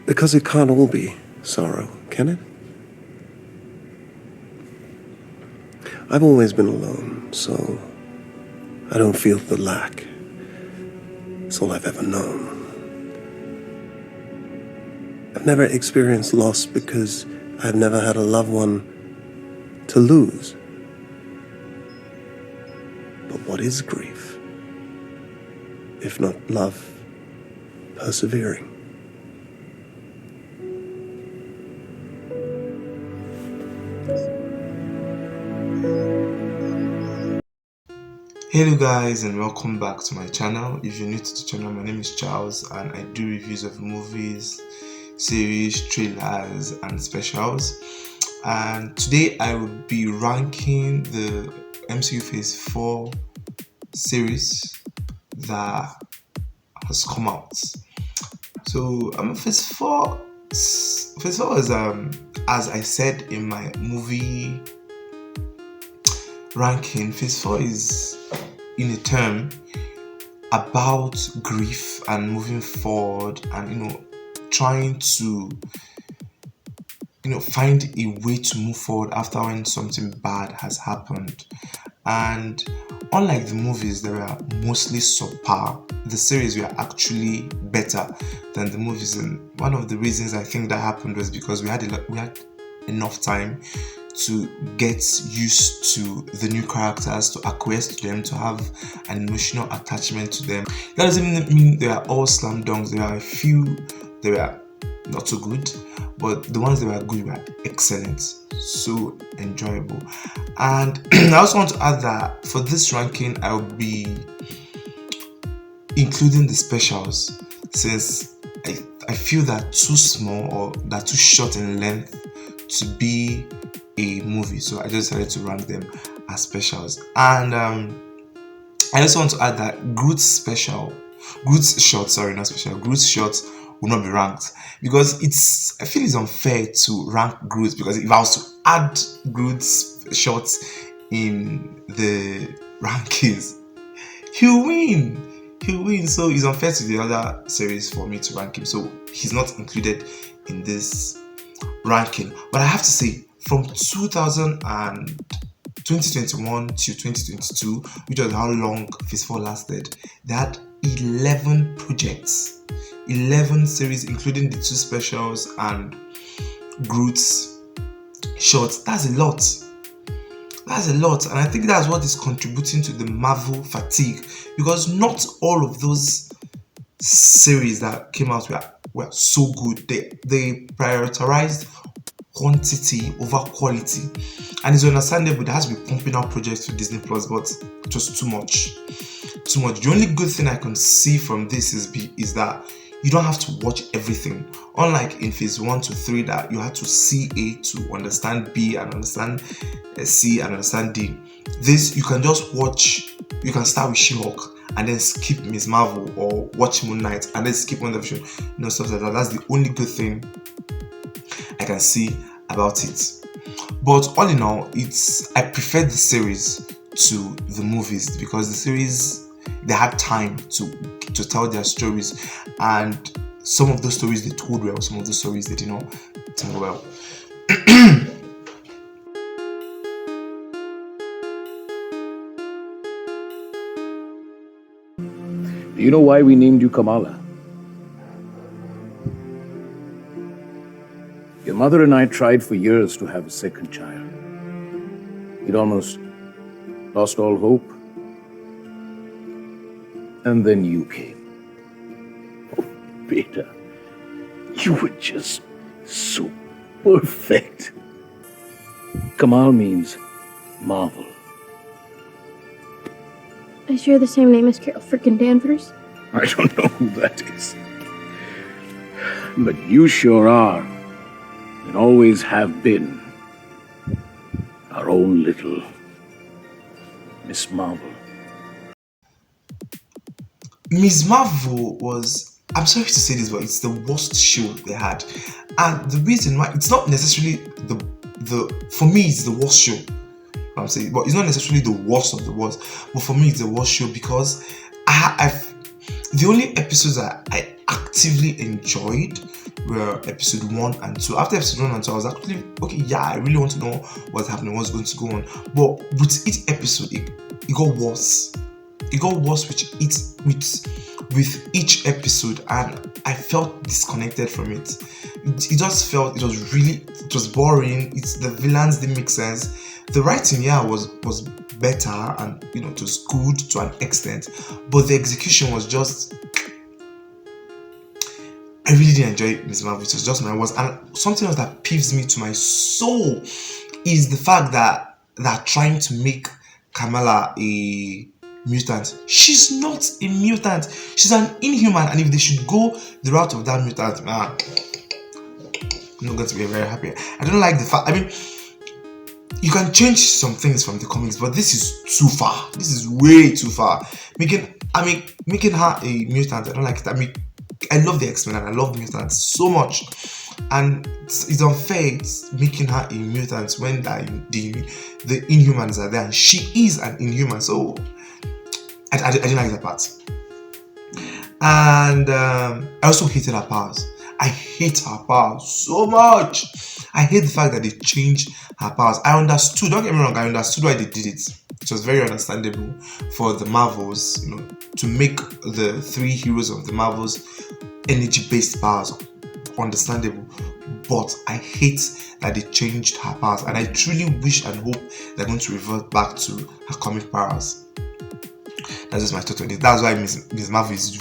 Because it can't all be sorrow, can it? I've always been alone, so I don't feel the lack. It's all I've ever known. I've never experienced loss because I've never had a loved one to lose. But what is grief, if not love persevering? Hello guys, and welcome back to my channel. If you're new to the channel, my name is Charles and I do reviews of movies, series, trailers and specials. And today I will be ranking the MCU Phase 4 series that has come out. So Phase 4 is as I said in my movie ranking, Phase 4 is in a term about grief and moving forward and trying to find a way to move forward after when something bad has happened. And unlike the movies that were mostly subpar, the series were actually better than the movies. And one of the reasons I think that happened was because we had enough time to get used to the new characters, to acquiesce to them, to have an emotional attachment to them. That doesn't mean they are all slam dunks. There are a few that were not so good, but the ones that were good were excellent, so enjoyable. And I also want to add that for this ranking, I'll be including the specials, since I feel they're too small or they're too short in length to be a movie, so I just decided to rank them as specials. And I also want to add that Groot's short will not be ranked, because I feel it's unfair to rank Groot, because if I was to add Groot's shorts in the rankings, he'll win, so it's unfair to the other series for me to rank him, so he's not included in this ranking. But I have to say, from 2021 to 2022, which was how long Phase 4 lasted, they had 11 projects, 11 series, including the 2 specials and Groot's shorts. That's a lot, and I think that's what is contributing to the Marvel fatigue, because not all of those series that came out were so good. They prioritized quantity over quality, and it's understandable. There has to be pumping out projects for Disney Plus, but just too much. The only good thing I can see from this is that you don't have to watch everything, unlike in Phase 1 to 3 that you had to see A to understand B and understand C and understand D. This, you can just watch. You can start with She-Hulk and then skip Ms. Marvel, or watch Moon Knight and then skip WandaVision, stuff like that. That's the only good thing I can see about it. But all in all, I prefer the series to the movies, because the series, they had time to tell their stories, and some of those stories they told well, some of the stories they did not tell well. Do you know why we named you Kamala? Your mother and I tried for years to have a second child. We'd almost lost all hope. And then you came. Oh, Beta, you were just so perfect. Kamal means Marvel. I share the same name as Carol frickin' Danvers. I don't know who that is. But you sure are, and always have been, our own little Miss Marvel. Ms. Marvel was, I'm sorry to say this, but it's the worst show they had. And the reason why, it's not necessarily for me, it's the worst show. I'm saying, but it's not necessarily the worst of the worst. But for me, it's the worst show, because the only episodes that I actively enjoyed were episode 1 and 2. After episode 1 and 2, I was actually okay, yeah, I really want to know what's happening, what's going to go on. But with each episode, it got worse. It got worse with each episode, and I felt disconnected from it. It just felt it was boring. It's the villains didn't make sense. The writing, yeah, was better, and it was good to an extent, but the execution was just. I really didn't enjoy Miss Marvel. It was just my worst. And something else that peeves me to my soul is the fact that they're trying to make Kamala a mutant. She's not a mutant. She's an inhuman. And if they should go the route of that mutant, I'm not going to be very happy. I don't like the fact. I mean, you can change some things from the comics, but this is too far. This is way too far. Making her a mutant, I don't like it. I mean, I love the X-Men and I love mutants so much, and it's unfair. It's making her a mutant when the Inhumans are there, and she is an Inhuman. So I didn't like that part. And I also hated her powers. I hate her powers so much. I hate the fact that they changed her powers. I understood. Don't get me wrong. I understood why they did it. It was very understandable for the Marvels, to make the 3 heroes of the Marvels energy-based powers. Understandable. But I hate that they changed her powers, and I truly wish and hope they're going to revert back to her comic powers. That's just my thought on it. That's why Miss Marvel is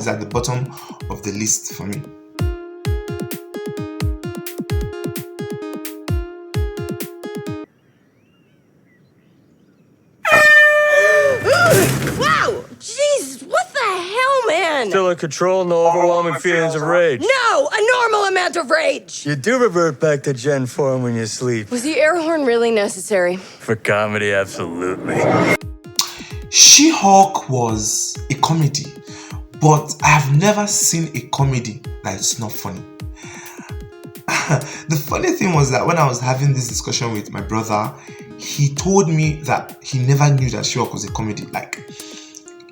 at the bottom of the list for me. Wow! Jesus, what the hell, man? Still in control, no overwhelming feelings of rage. No! A normal amount of rage! You do revert back to Gen form when you sleep. Was the air horn really necessary? For comedy, absolutely. She-Hulk was a comedy, but I have never seen a comedy that is not funny. The funny thing was that when I was having this discussion with my brother, he told me that he never knew that She-Hulk was a comedy. Like,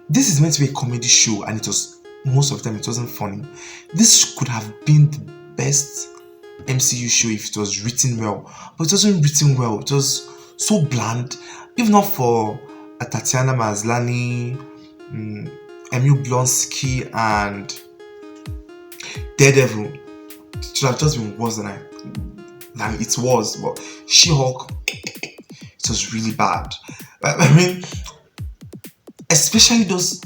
this is meant to be a comedy show, and it was, most of the time, it wasn't funny. This could have been the best MCU show if it was written well, but it wasn't written well. It was so bland. If not for Tatiana Maslany, Emil Blonsky, and Daredevil, it should have just been worse than it was. But She-Hulk, it was really bad. I mean, especially those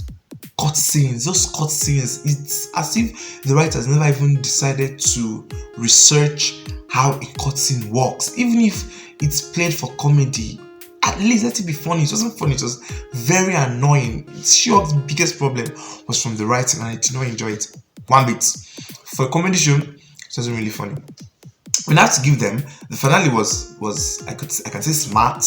cutscenes. It's as if the writers never even decided to research how a cutscene works. Even if it's played for comedy, at least let it be funny. It wasn't funny. It was very annoying. She-Hulk's biggest problem was from the writing, and I did not enjoy it one bit. For a comedy show, it wasn't really funny. When I had to give them, the finale was I can say smart.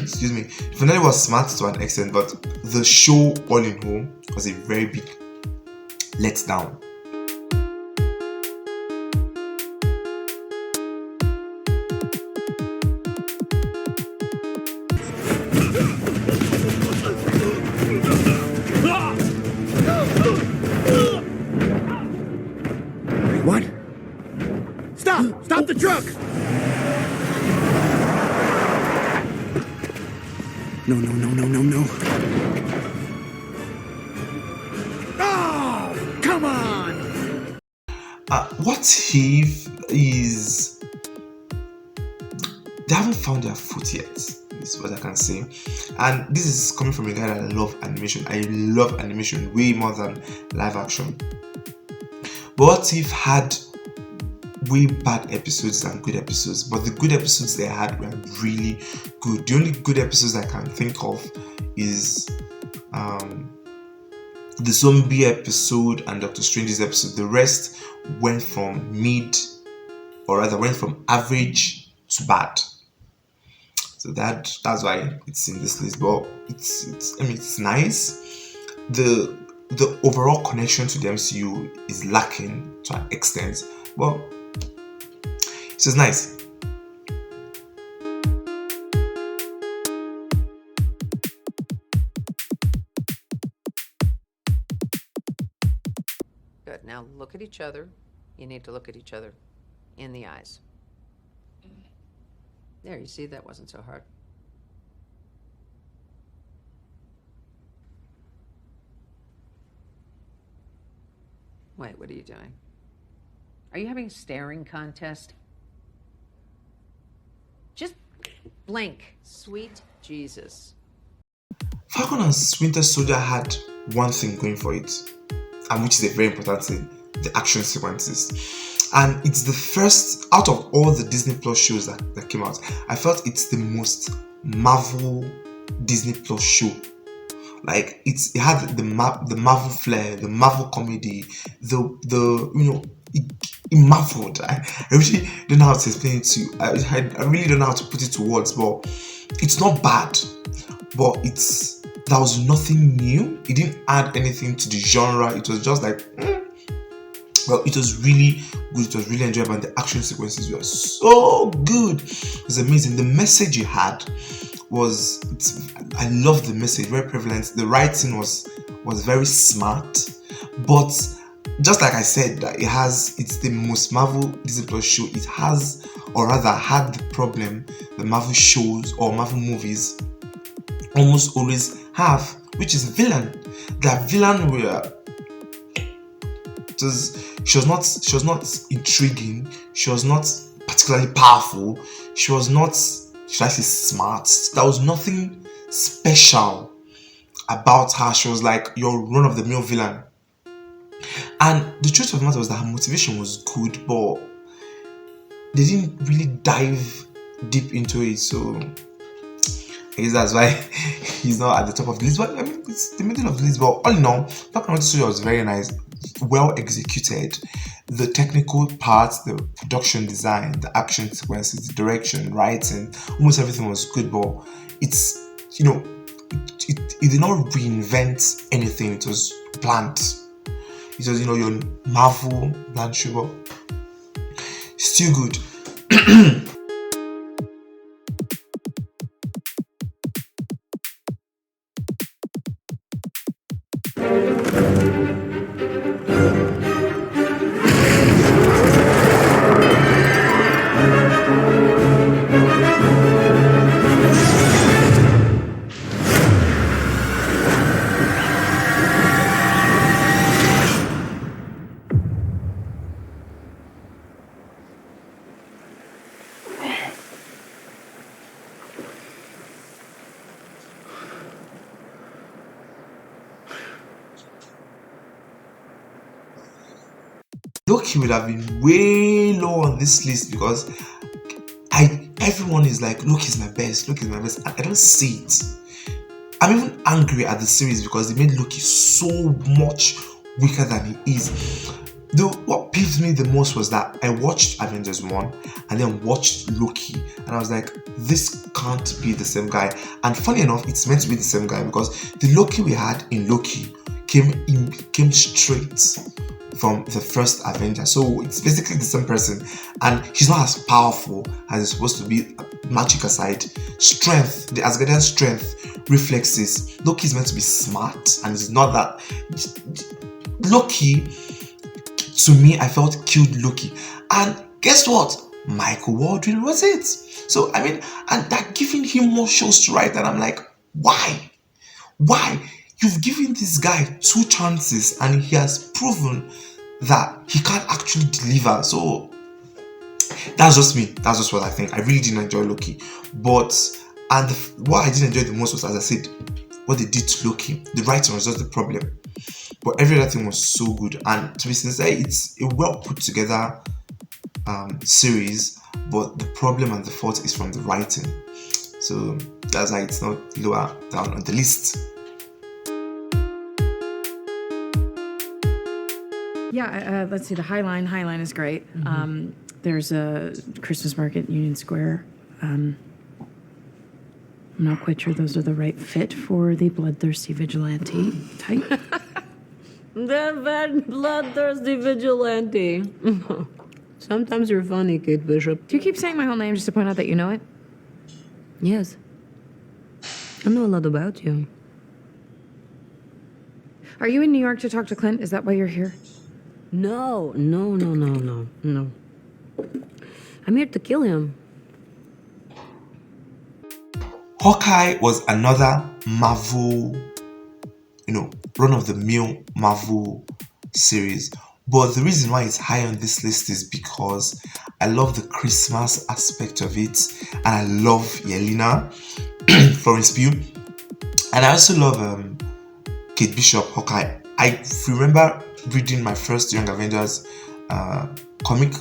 Excuse me. The finale was smart to an extent, but the show all in whole was a very big letdown. What? Stop the truck! No. Oh, come on! What if is they haven't found their foot yet, is what I can say. And this is coming from a guy that I love animation. I love animation way more than live action. But what if had way bad episodes than good episodes, but the good episodes they had were really good. The only good episodes I can think of is the zombie episode and Doctor Strange's episode. The rest went from average to bad. So that's why it's in this list. But it's nice. The overall connection to the MCU is lacking to an extent, but it's just nice. Good. Now look at each other. You need to look at each other in the eyes. There, you see, that wasn't so hard. Wait, what are you doing? Are you having a staring contest? Just blink. Sweet Jesus. Falcon and Winter Soldier had one thing going for it, and which is a very important thing: the action sequences. And it's the first out of all the Disney Plus shows that came out. I felt it's the most Marvel Disney Plus show. Like it had the Marvel flair, the Marvel comedy, it marveled. I really don't know how to explain it to you. I really don't know how to put it to words, but it's not bad. But there was nothing new. It didn't add anything to the genre. It was just like, well, it was really good. It was really enjoyable, and the action sequences were so good. It was amazing. The message it had I love the message, very prevalent. The writing was very smart, but just like I said, it's the most Marvel Disney Plus show. It has, or rather had, the problem the Marvel shows or Marvel movies almost always have, which is villain. That villain she was not intriguing. She was not particularly powerful. She was not, should I say, smart. There was nothing special about her. She was like your run-of-the-mill villain. And the truth of the matter was that her motivation was good, but they didn't really dive deep into it. So I guess that's why he's not at the top of the list. But I mean, it's the middle of the list. But all in all, Falcon and Winter Soldier was very nice, well executed. The technical parts, the production design, the action sequences, the direction, writing, almost everything was good. But it did not reinvent anything. It was planned. It was, your Marvel bland sugar. Still good. Loki would have been way low on this list because everyone is like, Loki's my best, Loki's my best. I don't see it. I'm even angry at the series because they made Loki so much weaker than he is. Though what peeved me the most was that I watched Avengers 1 and then watched Loki, and I was like, this can't be the same guy. And funny enough, it's meant to be the same guy because the Loki we had in Loki came straight from the first Avenger. So it's basically the same person, and he's not as powerful as he's supposed to be. Magic aside, strength, the Asgardian strength, reflexes. Loki is meant to be smart, and it's not that. Loki, to me, I felt killed Loki. And guess what? Michael Waldron was it. So, I mean, and they're giving him more shows to write, and I'm like, why? Why? You've given this guy 2 chances, and he has proven that he can't actually deliver. So, that's just me. That's just what I think. I really didn't enjoy Loki. But, what I didn't enjoy the most was, as I said, what they did to Loki. The writing was just the problem. But every other thing was so good. And to be sincere, it's a well put together series. But the problem and the fault is from the writing. So that's why it's not lower down on the list. Yeah, let's see. The High Line is great. There's a Christmas market, Union Square. I'm not quite sure those are the right fit for the bloodthirsty vigilante type. The bloodthirsty vigilante. Sometimes you're funny, Kate Bishop. Do you keep saying my whole name just to point out that you know it? Yes. I know a lot about you. Are you in New York to talk to Clint? Is that why you're here? No. I'm here to kill him. Hawkeye was another Marvel, run-of-the-mill Marvel series. But the reason why it's high on this list is because I love the Christmas aspect of it, and I love Yelena, Florence Pugh, and I also love Kate Bishop, Hawkeye. I remember reading my first Young Avengers comic.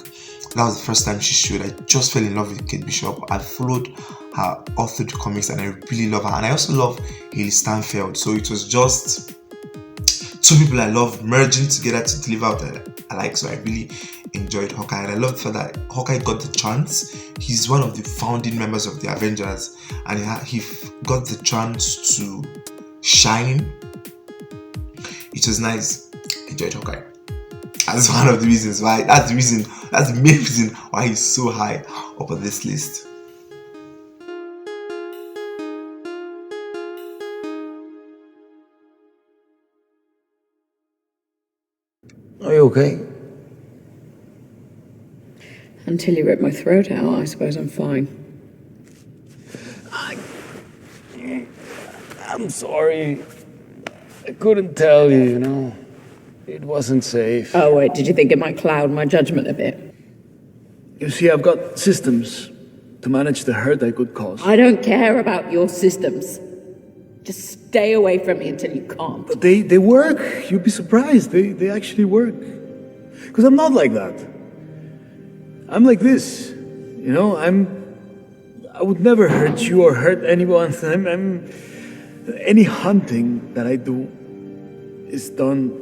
That was the first time she showed. I just fell in love with Kate Bishop. I followed her all through the comics, and I really love her. And I also love Haley Steinfeld. So it was just two people I love merging together to deliver what I like. So I really enjoyed Hawkeye, and I love the fact that Hawkeye got the chance. He's one of the founding members of the Avengers, and he got the chance to shine. It was nice. Enjoyed Hawkeye. That's one of the reasons why. That's the main reason why he's so high up on this list. Are you okay? Until you rip my throat out, I suppose I'm fine. I'm sorry. I couldn't tell you, It wasn't safe. Oh, wait, did you think it might cloud my judgment a bit? You see, I've got systems to manage the hurt I could cause. I don't care about your systems. Just stay away from me until you can't. But they work. You'd be surprised. They actually work. Because I'm not like that. I'm like this. I would never hurt you or hurt anyone. Any hunting that I do is done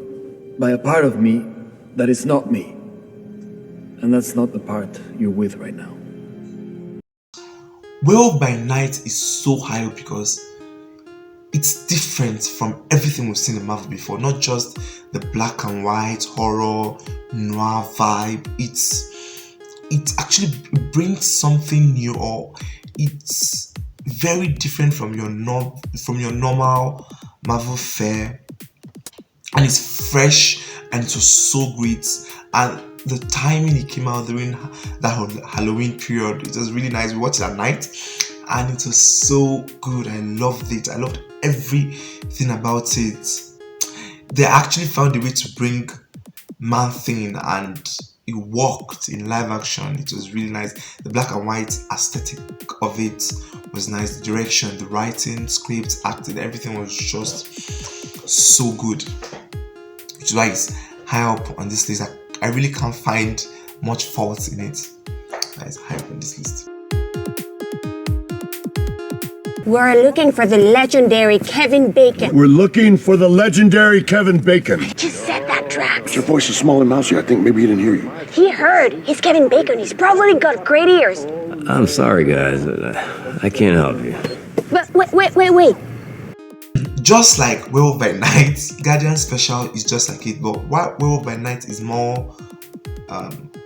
by a part of me that is not me. And that's not the part you're with right now. Werewolf by Night is so high up because it's different from everything we've seen in Marvel before. Not just the black and white horror noir vibe. It actually brings something new, or it's very different from your normal Marvel fare, and it's fresh, and it was so great. And the timing it came out during that Halloween period, it was really nice. We watched it at night, and it was so good. I loved it. I loved everything about it. They actually found a way to bring Man-Thing, and it worked in live action. It was really nice. The black and white aesthetic of it was nice. The direction, the writing, script, acting, everything was just so good, which is why it's high up on this list. I really can't find much fault in it. It's high up on this list. We're looking for the legendary Kevin Bacon. We're looking for the legendary Kevin Bacon. Just said that, Drax. Your voice is small and mousy. I think maybe he didn't hear you. He heard. He's Kevin Bacon. He's probably got great ears. I'm sorry, guys. I can't help you. But wait. Just like Werewolf by Night, Guardian Special is just like it, but while Werewolf by Night is more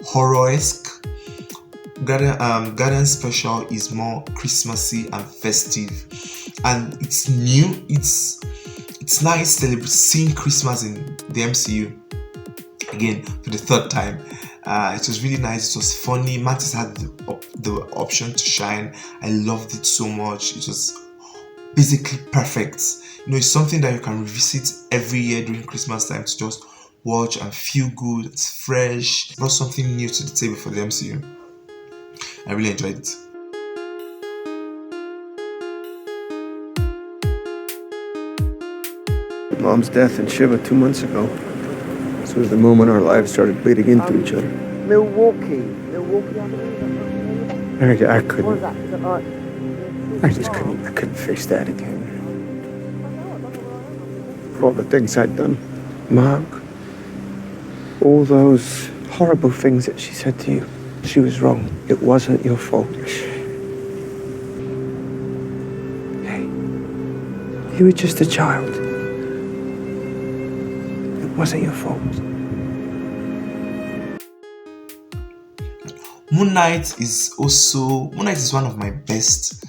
horror-esque, Guardian Special is more Christmassy and festive, and it's new. It's nice seeing Christmas in the MCU again for the third time. It was really nice. It was funny. Mantis had the option to shine. I loved it so much. It was basically perfect. It's something that you can revisit every year during Christmas time to just watch and feel good. It's fresh. It brought something new to the table for the MCU. I really enjoyed it. Mom's death in Shiva 2 months ago. This was the moment our lives started bleeding into each other. Milwaukee. I couldn't. I just couldn't. I couldn't face that again. For all the things I'd done, Mark. All those horrible things that she said to you. She was wrong. It wasn't your fault. Hey, you were just a child. It wasn't your fault. Moon Knight is one of my best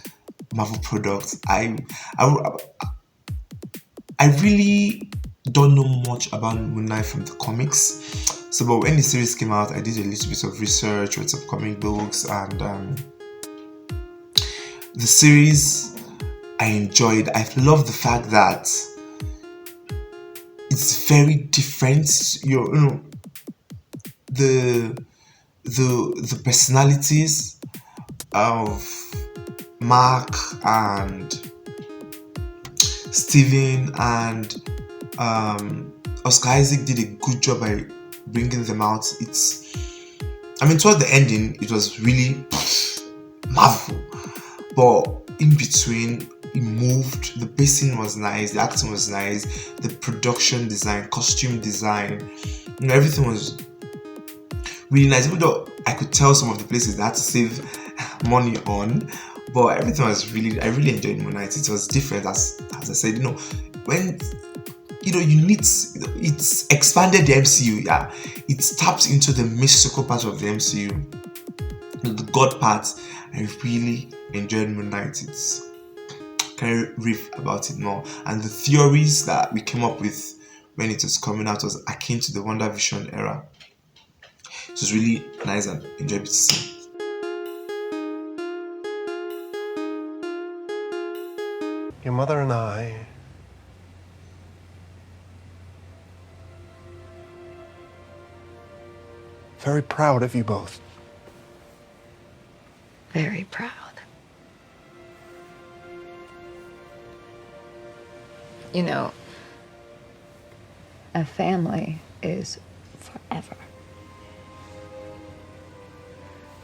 Marvel products. I really don't know much about Moon Knight from the comics. So, but when the series came out, I did a little bit of research, read some comic books, and the series I enjoyed. I love the fact that it's very different. You know, the personalities of Mark and Steven and Oscar Isaac did a good job by bringing them out. Towards the ending, it was really Marvel, but in between, it moved. The pacing was nice, the acting was nice, the production design, costume design, everything was really nice. Even though I could tell some of the places they had to save money on, but everything was I really enjoyed Moon Knight. It was different, as I said. When it's expanded the MCU. Yeah, it taps into the mystical part of the MCU, the God part. I really enjoyed Moon Knight. Can I riff about it more? And the theories that we came up with when it was coming out was akin to the WandaVision era. It was really nice and enjoyable to see. Your mother and I very proud of you both. Very proud. A family is forever.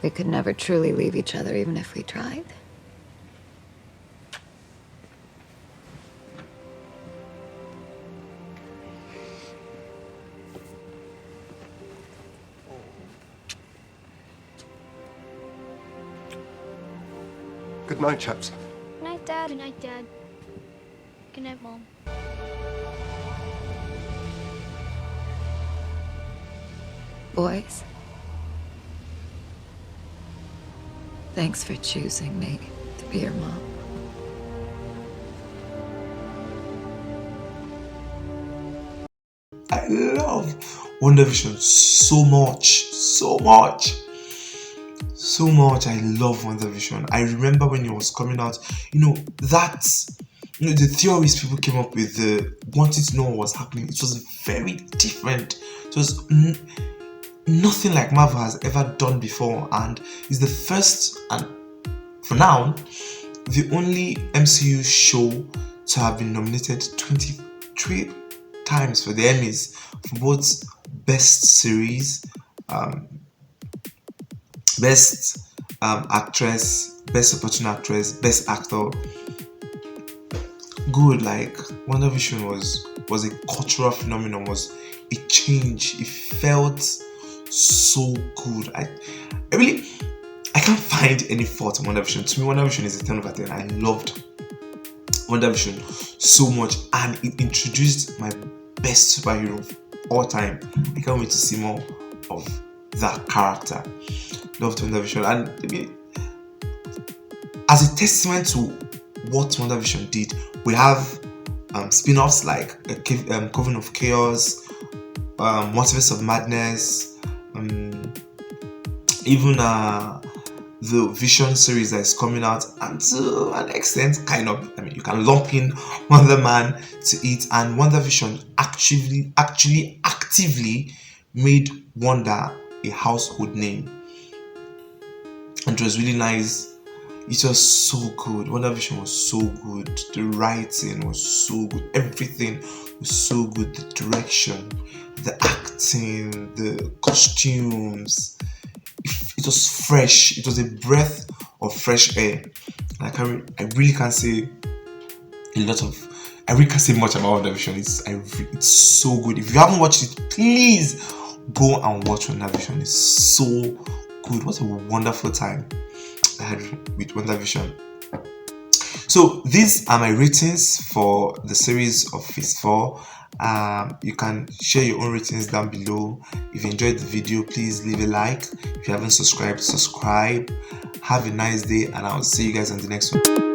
We could never truly leave each other, even if we tried. Good night, chaps. Good night, Dad. Good night, Dad. Good night, Mom. Boys, thanks for choosing me to be your mom. I love WandaVision so much. I love WandaVision. I remember when it was coming out, the theories people came up with, wanting to know what was happening. It was very different. It was nothing like Marvel has ever done before, and it's the first, and for now, the only MCU show to have been nominated 23 times for the Emmys for both Best Series, Best Actress, Best Supporting Actress, Best Actor. Good. Like, WandaVision was a cultural phenomenon, was a change. It felt so good. I can't find any fault in WandaVision. To me, WandaVision is a 10 over 10. I loved WandaVision so much, and it introduced my best superhero of all time. I can't wait to see more of that character. Loved WandaVision, and as a testament to what WandaVision did, we have spin-offs like Coven of Chaos, Multiverse of Madness, even the Vision series that is coming out, and to an extent, you can lump in Wonder Man to it, and WandaVision actually actively made Wanda a household name, and it was really nice. It was so good. WandaVision was so good. The writing was so good. Everything was so good. The direction, the acting, the costumes. It was fresh. It was a breath of fresh air. I really can't say much about WandaVision. It's so good. If you haven't watched it, please go and watch WandaVision. It's so good. What a wonderful time I had with WandaVision. So these are my ratings for the series of Phase 4. You can share your own ratings down below. If you enjoyed the video, please leave a like. If you haven't subscribed, subscribe. Have a nice day, and I'll see you guys on the next one.